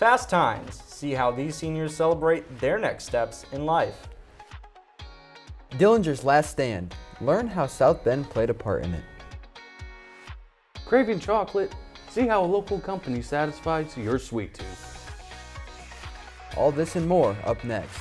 Fast Times. See how these seniors celebrate their next steps in life. Dillinger's Last Stand. Learn how South Bend played a part in it. Craving chocolate? See how a local company satisfies your sweet tooth. All this and more up next.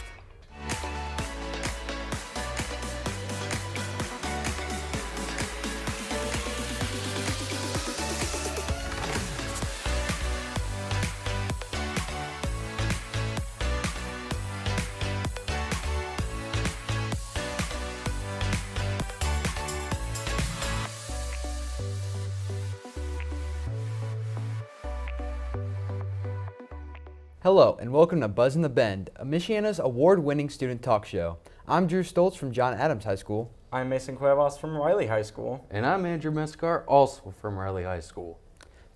Hello and welcome to Buzz in the Bend, a Michiana's award-winning student talk show. I'm Drew Stoltz from John Adams High School. I'm Mason Cuevas from Riley High School. And I'm Andrew Mescar, also from Riley High School.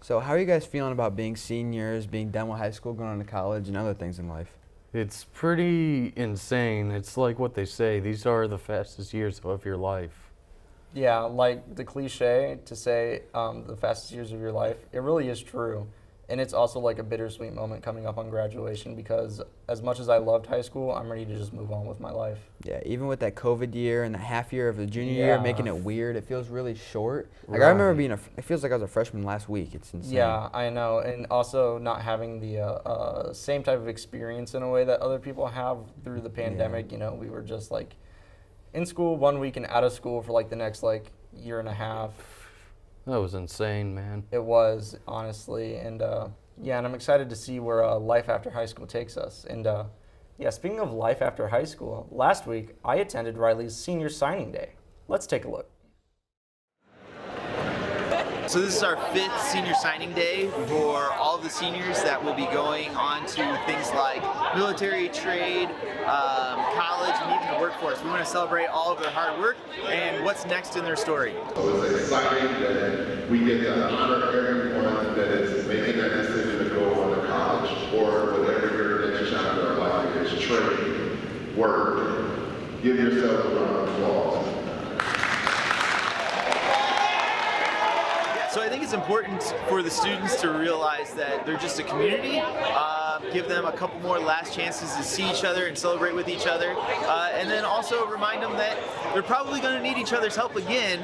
So how are you guys feeling about being seniors, being done with high school, going on to college, and other things in life? It's pretty insane. It's like what they say, these are the fastest years of your life. Yeah, like the cliche to say the fastest years of your life, it really is true. And it's also like a bittersweet moment coming up on graduation because as much as I loved high school, I'm ready to just move on with my life. Yeah, even with that COVID year and the half year of the junior year, making it weird, it feels really short. Like I remember it feels like I was a freshman last week. It's insane. Yeah, I know. And also not having the same type of experience in a way that other people have through the pandemic. You know, we were just like in school 1 week and out of school for like the next like year and a half. That was insane, man. It was, honestly, and and I'm excited to see where life after high school takes us. And speaking of life after high school, last week I attended Riley's senior signing day. Let's take a look. So this is our 5th senior signing day for all of the seniors that will be going on to things like military, trade, college, and even the workforce. We want to celebrate all of their hard work and what's next in their story. So it's exciting that we get to honor everyone that is making that decision to go on to college or whatever your next chapter of life is, trade, work. Give yourself a round of applause. So I think it's important for the students to realize that they're just a community, give them a couple more last chances to see each other and celebrate with each other, and then also remind them that they're probably going to need each other's help again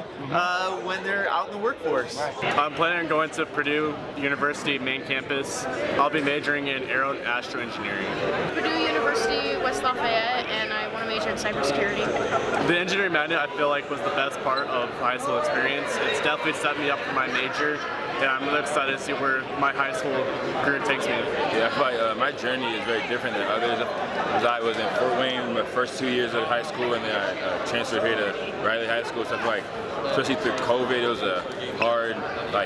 when they're out in the workforce. I'm planning on going to Purdue University main campus. I'll be majoring in astroengineering. Purdue University, West Lafayette, and I want to major in cybersecurity. The engineering magnet I feel like was the best part of high school experience. It's definitely set me up for my major, and I'm really excited to see where my high school career takes me. Yeah, I feel like my journey is very different than others. Because I was in Fort Wayne my first 2 years of high school, and then I transferred here to Riley High School. So I feel like, especially through COVID, it was a hard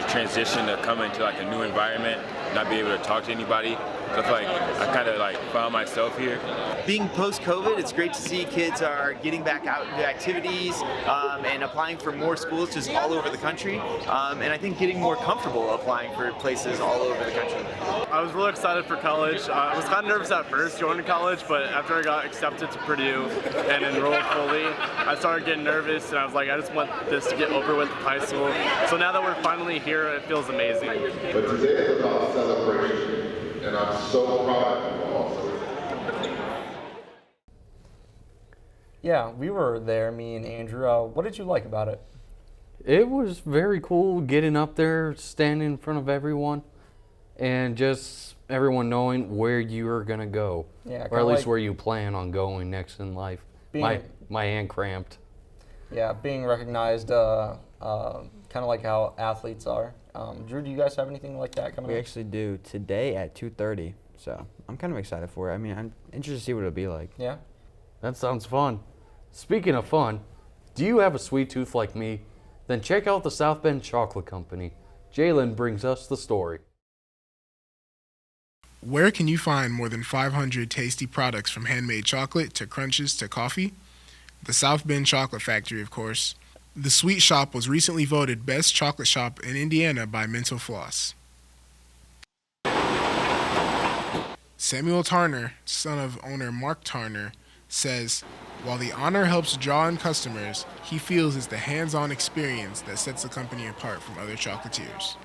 transition to come into a new environment, not be able to talk to anybody. So I feel like I kind of found myself here. Being post-COVID, it's great to see kids are getting back out into activities and applying for more schools just all over the country. And I think getting more comfortable applying for places all over the country. I was really excited for college. I was kind of nervous at first going to college, but after I got accepted to Purdue and enrolled fully, I started getting nervous, and I was like, I just want this to get over with high school. So now that we're finally here, it feels amazing. But today is about celebration, and I'm so proud of you all. Yeah, we were there, me and Andrew. What did you like about it? It was very cool getting up there, standing in front of everyone, and just everyone knowing where you are going to go, or at least where you plan on going next in life. My hand cramped. Yeah, being recognized, kind of like how athletes are. Drew, do you guys have anything like that coming up? We actually do today at 2:30, so I'm kind of excited for it. I mean, I'm interested to see what it'll be like. Yeah? That sounds fun. Speaking of fun, do you have a sweet tooth like me? Then check out the South Bend Chocolate Company. Jalen brings us the story. Where can you find more than 500 tasty products from handmade chocolate to crunches to coffee? The South Bend Chocolate Factory, of course. The Sweet Shop was recently voted Best Chocolate Shop in Indiana by Mental Floss. Samuel Tarner, son of owner Mark Tarner, says, while the honor helps draw in customers, he feels it's the hands-on experience that sets the company apart from other chocolatiers.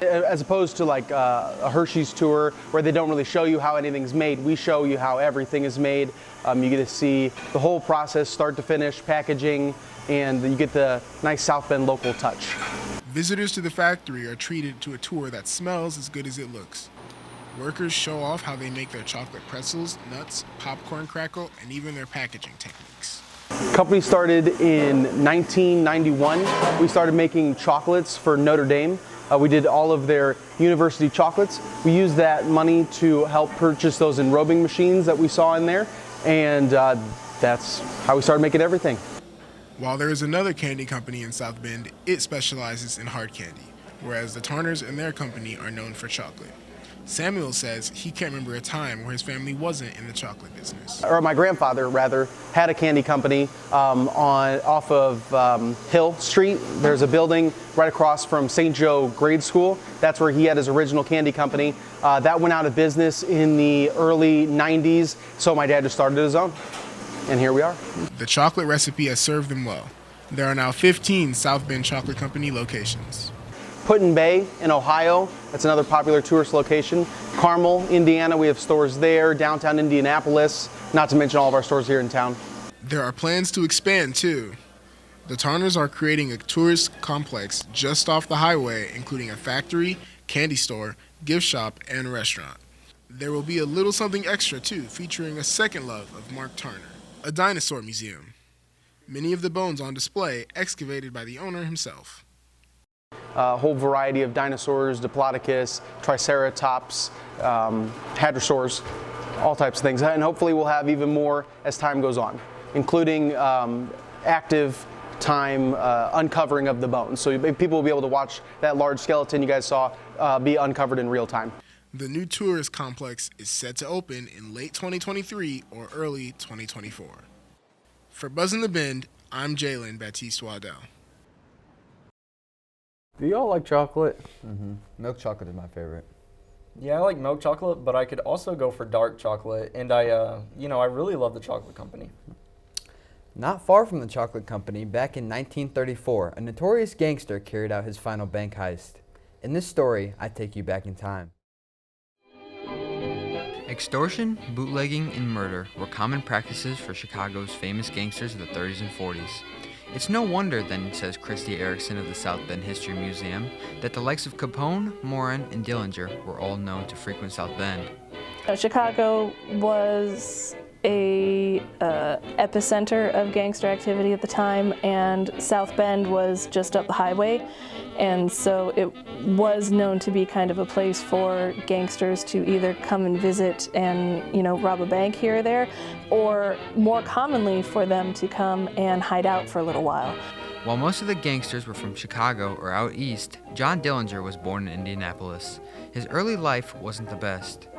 As opposed to like a Hershey's tour where they don't really show you how anything's made, we show you how everything is made. You get to see the whole process, start to finish, packaging, and you get the nice South Bend local touch. Visitors to the factory are treated to a tour that smells as good as it looks. Workers show off how they make their chocolate pretzels, nuts, popcorn crackle, and even their packaging techniques. The company started in 1991. We started making chocolates for Notre Dame. We did all of their university chocolates. We used that money to help purchase those enrobing machines that we saw in there, and that's how we started making everything. While there is another candy company in South Bend, it specializes in hard candy, whereas the Tarners and their company are known for chocolate. Samuel says he can't remember a time where his family wasn't in the chocolate business. Or my grandfather, rather, had a candy company off of Hill Street. There's a building right across from St. Joe Grade School. That's where he had his original candy company. That went out of business in the early 90s, so my dad just started his own. And here we are. The chocolate recipe has served them well. There are now 15 South Bend Chocolate Company locations. Put-in Bay in Ohio, that's another popular tourist location. Carmel, Indiana, we have stores there. Downtown Indianapolis, not to mention all of our stores here in town. There are plans to expand too. The Tarners are creating a tourist complex just off the highway, including a factory, candy store, gift shop, and restaurant. There will be a little something extra too, featuring a second love of Mark Tarner, a dinosaur museum. Many of the bones on display excavated by the owner himself. A whole variety of dinosaurs, Diplodocus, Triceratops, hadrosaurs, all types of things. And hopefully we'll have even more as time goes on, including active time uncovering of the bones. So people will be able to watch that large skeleton you guys saw be uncovered in real time. The new tourist complex is set to open in late 2023 or early 2024. For Buzz in the Bend, I'm Jalen Baptiste Waddell. Do y'all like chocolate? Mm-hmm. Milk chocolate is my favorite. Yeah, I like milk chocolate, but I could also go for dark chocolate, and I really love the chocolate company. Not far from the chocolate company, back in 1934, a notorious gangster carried out his final bank heist. In this story, I take you back in time. Extortion, bootlegging, and murder were common practices for Chicago's famous gangsters of the 30s and 40s. It's no wonder, then, says Christy Erickson of the South Bend History Museum, that the likes of Capone, Morin, and Dillinger were all known to frequent South Bend. Chicago was a epicenter of gangster activity at the time, and South Bend was just up the highway, and so it was known to be kind of a place for gangsters to either come and visit and rob a bank here or there, or more commonly for them to come and hide out for a little while. While most of the gangsters were from Chicago or out east, John Dillinger was born in Indianapolis. His early life wasn't the best.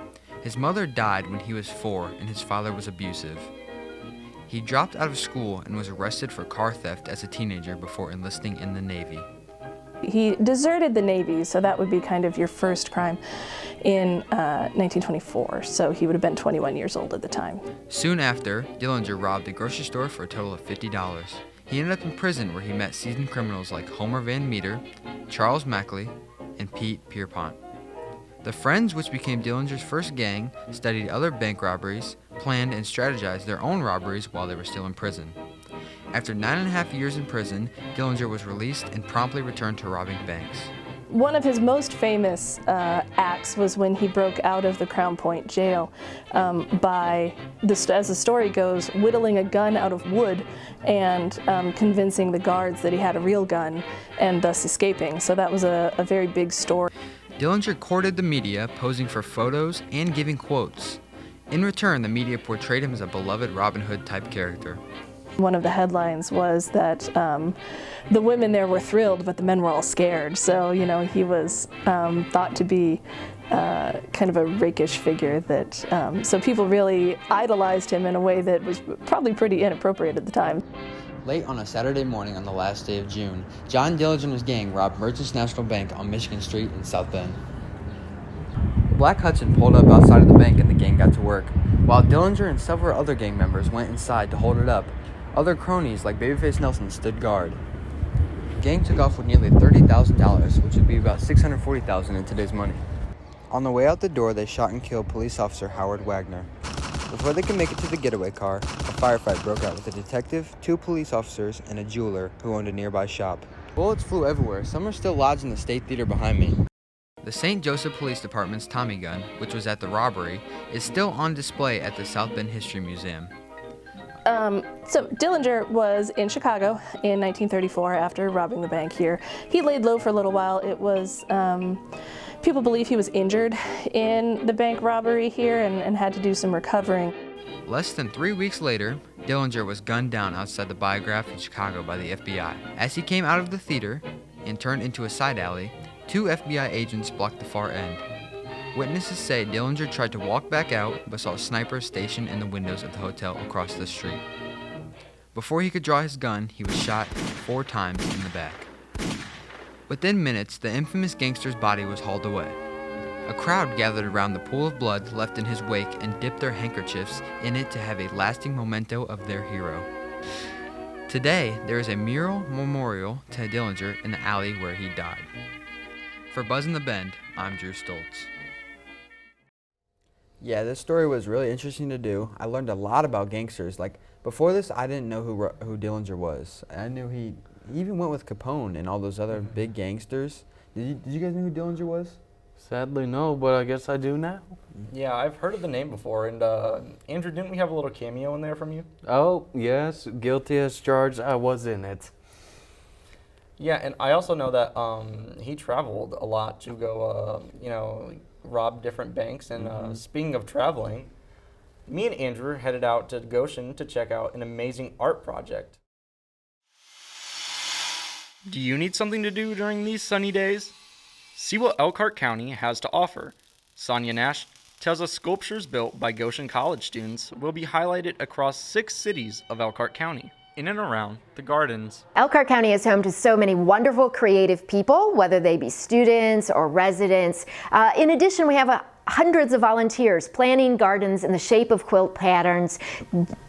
His mother died when he was 4 and his father was abusive. He dropped out of school and was arrested for car theft as a teenager before enlisting in the Navy. He deserted the Navy, so that would be kind of your first crime, in 1924, so he would have been 21 years old at the time. Soon after, Dillinger robbed a grocery store for a total of $50. He ended up in prison where he met seasoned criminals like Homer Van Meter, Charles Mackley, and Pete Pierpont. The Friends, which became Dillinger's first gang, studied other bank robberies, planned and strategized their own robberies while they were still in prison. After 9.5 years in prison, Dillinger was released and promptly returned to robbing banks. One of his most famous acts was when he broke out of the Crown Point jail by, as the story goes, whittling a gun out of wood and convincing the guards that he had a real gun and thus escaping. So that was a very big story. Dillinger courted the media, posing for photos and giving quotes. In return, the media portrayed him as a beloved Robin Hood type character. One of the headlines was that the women there were thrilled, but the men were all scared. So, he was thought to be kind of a rakish figure that, so people really idolized him in a way that was probably pretty inappropriate at the time. Late on a Saturday morning on the last day of June, John Dillinger and his gang robbed Merchants National Bank on Michigan Street in South Bend. The Black Hudson pulled up outside of the bank and the gang got to work. While Dillinger and several other gang members went inside to hold it up, other cronies like Babyface Nelson stood guard. The gang took off with nearly $30,000, which would be about $640,000 in today's money. On the way out the door, they shot and killed police officer Howard Wagner. Before they could make it to the getaway car, a firefight broke out with a detective, 2 police officers, and a jeweler who owned a nearby shop. Bullets flew everywhere. Some are still lodged in the State Theater behind me. The St. Joseph Police Department's Tommy gun, which was at the robbery, is still on display at the South Bend History Museum. So Dillinger was in Chicago in 1934 after robbing the bank here. He laid low for a little while. It was, people believe he was injured in the bank robbery here and had to do some recovering. Less than 3 weeks later, Dillinger was gunned down outside the Biograph in Chicago by the FBI. As he came out of the theater and turned into a side alley, 2 FBI agents blocked the far end. Witnesses say Dillinger tried to walk back out, but saw snipers stationed in the windows of the hotel across the street. Before he could draw his gun, he was shot 4 times in the back. Within minutes, the infamous gangster's body was hauled away. A crowd gathered around the pool of blood left in his wake and dipped their handkerchiefs in it to have a lasting memento of their hero. Today, there is a mural memorial to Dillinger in the alley where he died. For Buzz in the Bend, I'm Drew Stoltz. Yeah, this story was really interesting to do. I learned a lot about gangsters. Like, before this, I didn't know who Dillinger was. I knew he even went with Capone and all those other big gangsters. Did you guys know who Dillinger was? Sadly, no, but I guess I do now. Yeah, I've heard of the name before. And Andrew, didn't we have a little cameo in there from you? Oh, yes, guilty as charged. I was in it. Yeah, and I also know that he traveled a lot to go, rob different banks. And speaking of traveling, me and Andrew headed out to Goshen to check out an amazing art project. Do you need something to do during these sunny days? See what Elkhart County has to offer. Sonia Nash tells us sculptures built by Goshen College students will be highlighted across 6 cities of Elkhart County, in and around the gardens. Elkhart County is home to so many wonderful creative people, whether they be students or residents. In addition, we have hundreds of volunteers planting gardens in the shape of quilt patterns,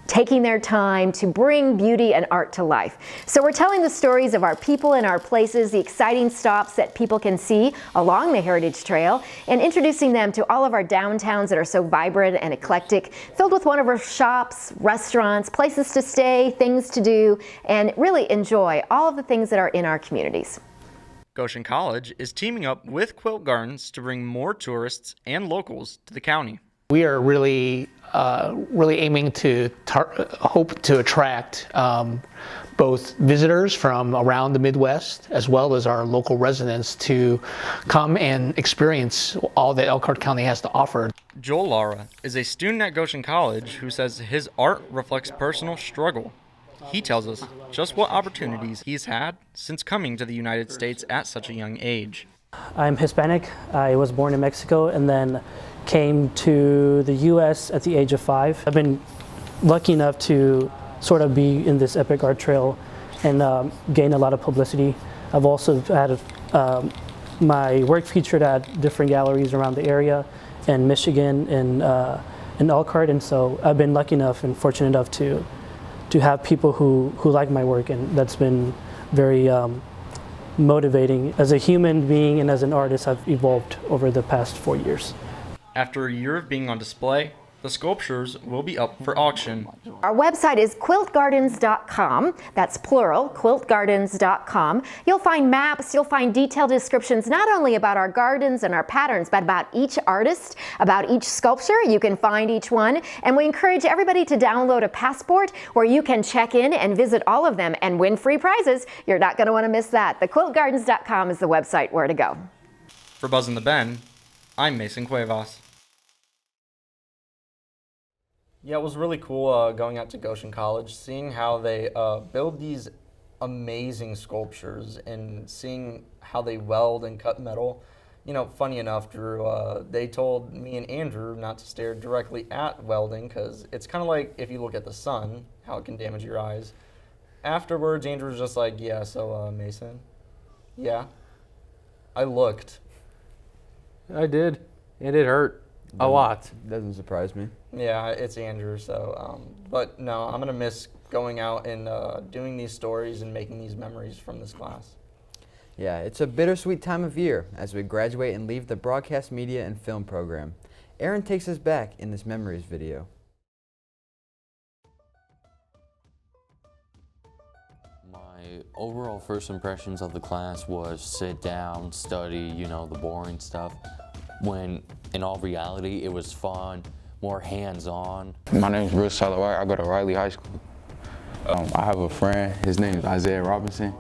taking their time to bring beauty and art to life. So we're telling the stories of our people and our places, the exciting stops that people can see along the Heritage Trail, and introducing them to all of our downtowns that are so vibrant and eclectic, filled with wonderful shops, restaurants, places to stay, things to do, and really enjoy all of the things that are in our communities. Goshen College is teaming up with Quilt Gardens to bring more tourists and locals to the county. We are really aiming to hope to attract both visitors from around the Midwest as well as our local residents to come and experience all that Elkhart County has to offer. Joel Lara is a student at Goshen College who says his art reflects personal struggle. He tells us just what opportunities he's had since coming to the United States at such a young age. I'm Hispanic. I was born in Mexico and then came to the U.S. at the age of 5. I've been lucky enough to sort of be in this epic art trail and gain a lot of publicity. I've also had my work featured at different galleries around the area in Michigan and in Elkhart, and so I've been lucky enough and fortunate enough to have people who like my work, and that's been very motivating. As a human being and as an artist, I've evolved over the past 4 years. After a year of being on display, the sculptures will be up for auction. Our website is quiltgardens.com. That's plural, quiltgardens.com. You'll find maps, you'll find detailed descriptions not only about our gardens and our patterns, but about each artist, about each sculpture. You can find each one. And we encourage everybody to download a passport where you can check in and visit all of them and win free prizes. You're not going to want to miss that. The quiltgardens.com is the website where to go. For Buzz in the Bend, I'm Mason Cuevas. Yeah, it was really cool going out to Goshen College, seeing how they build these amazing sculptures and seeing how they weld and cut metal. You know, funny enough, Drew, they told me and Andrew not to stare directly at welding because it's kind of like if you look at the sun, how it can damage your eyes. Afterwards, Andrew was just like, yeah, so Mason, yeah. I looked. I did, and it hurt. A lot. Doesn't surprise me. Yeah, it's Andrew, so, but no, I'm going to miss going out and doing these stories and making these memories from this class. Yeah, it's a bittersweet time of year as we graduate and leave the broadcast media and film program. Aaron takes us back in this memories video. My overall first impressions of the class was sit down, study, the boring stuff, when in all reality it was fun, more hands-on. My name is Bruce Salawai. I go to Riley High School. I have a friend, his name is Isaiah Robinson.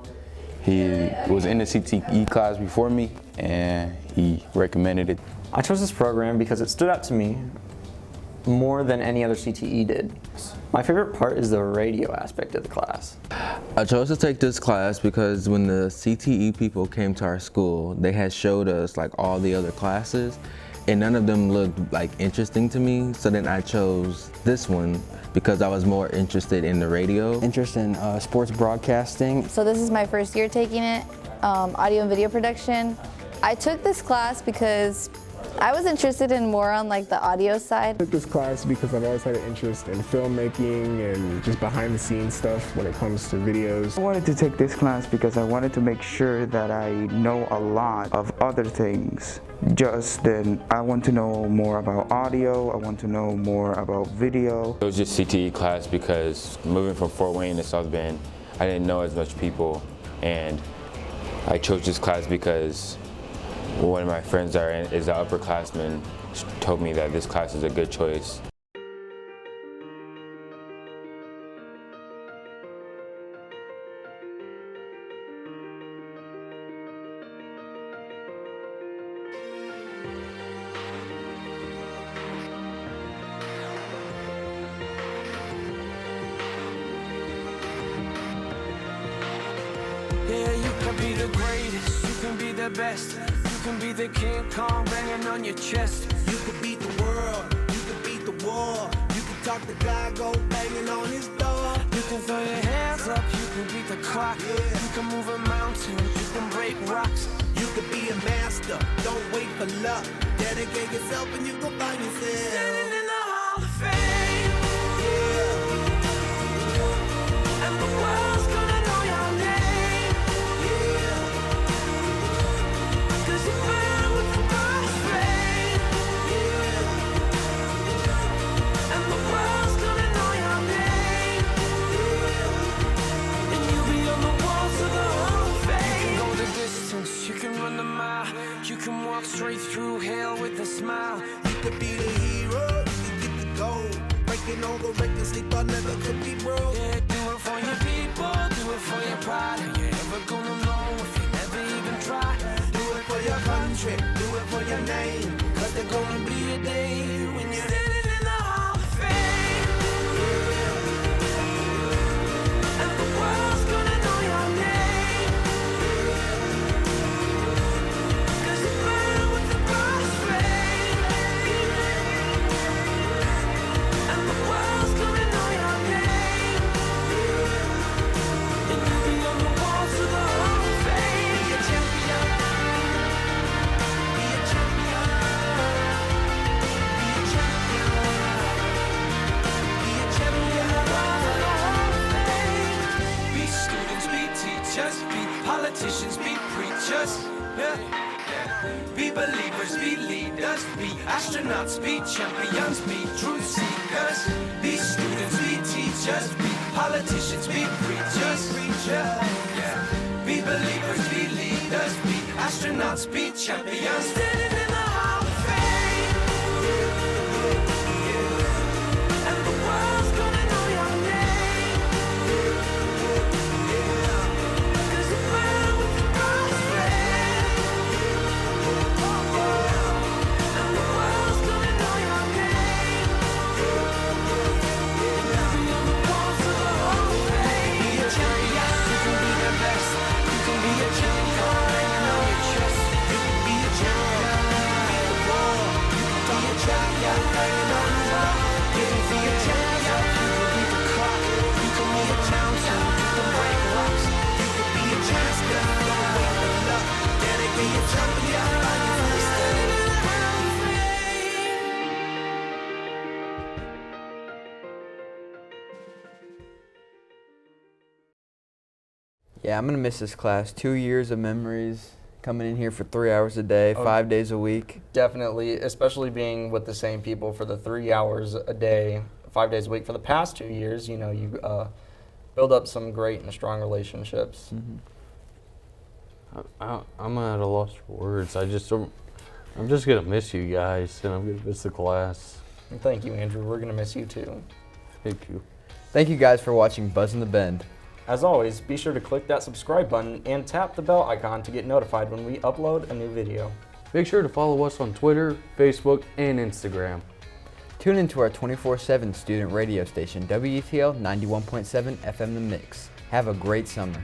He was in the CTE class before me and he recommended it. I chose this program because it stood out to me more than any other CTE did. My favorite part is the radio aspect of the class. I chose to take this class because when the CTE people came to our school, they had showed us like all the other classes and none of them looked like interesting to me. So then I chose this one because I was more interested in the radio. Interest in sports broadcasting. So this is my first year taking it, audio and video production. I took this class because I was interested in more on like the audio side. I took this class because I've always had an interest in filmmaking and just behind the scenes stuff when it comes to videos. I wanted to take this class because I wanted to make sure that I know a lot of other things. Just then, I want to know more about audio, I want to know more about video. It was just CTE class because moving from Fort Wayne to South Bend, I didn't know as much people, and I chose this class because one of my friends is an upperclassman, told me that this class is a good choice. Yeah, you can be the greatest, you can be the best. You can be the King Kong banging on your chest. You can beat the world, you can beat the war. You can talk the guy, go banging on his door. You can throw your hands up, you can beat the clock. Yeah. You can move a mountain, you can break rocks. You can be a master, don't wait for luck. Dedicate yourself and you can find yourself. Standing in the Hall of Fame. Yeah. And the world's gonna know your name. Yeah. Cause you burn with the brightest flame. Yeah. And the world's gonna know your name. Yeah. And you'll be on the walls of the Hall of Fame. You can go the distance, you can run the mile. You can walk straight through hell with a smile. You could be the hero, you can get the gold. Breaking all the records they thought never could be broke. Yeah, do it for your people, do it for your pride. Are you ever gonna know if you never even try? Do it for your country, do it for your name. Cause there's gonna be a day when you're standing in the Hall of Fame. Yeah. And the world's gonna know your name. Cause you burn with the brightest flame. And the world's gonna know your name. And you'll be on the walls of the Hall of Fame. Be a champion. Be a champion. Be a champion. Be a champion. Walls of the Hall of Fame. Be students, be teachers, be politicians, be preachers. Yeah. Be believers, be leaders, be astronauts, be champions, be truth seekers. Be students, be teachers, be politicians, be preachers. Yeah. Be believers, be leaders, be astronauts, be champions. Standing in the Hall of Fame. Yeah. And the world's gonna know your name. Yeah. Cause you burn with the brightest flame. And the world's gonna know your name. And you'll be on the walls of the Hall of Fame. Be a champion, you can be the best. You can be a champion, banging on your chest. You can be a champion, you can beat the war. You can be a champion, banging on the wall. You can be a champion, you can beat the clock. You can move a mountain, you can break rocks. You could be a champion, don't wait for luck. Dedicate your champion. Standing in the Hall of Fame. Yeah, I'm going to miss this class. 2 years of memories, coming in here for 3 hours a day, 5 days a week. Definitely, especially being with the same people for the 3 hours a day, 5 days a week. For the past 2 years, you know, you build up some great and strong relationships. Mm-hmm. I'm at a loss for words. I'm just gonna miss you guys, and I'm gonna miss the class. And thank you, Andrew. We're gonna miss you too. Thank you. Thank you guys for watching Buzz in the Bend. As always, be sure to click that subscribe button and tap the bell icon to get notified when we upload a new video. Make sure to follow us on Twitter, Facebook, and Instagram. Tune into our 24/7 student radio station, WETL 91.7 FM The Mix. Have a great summer.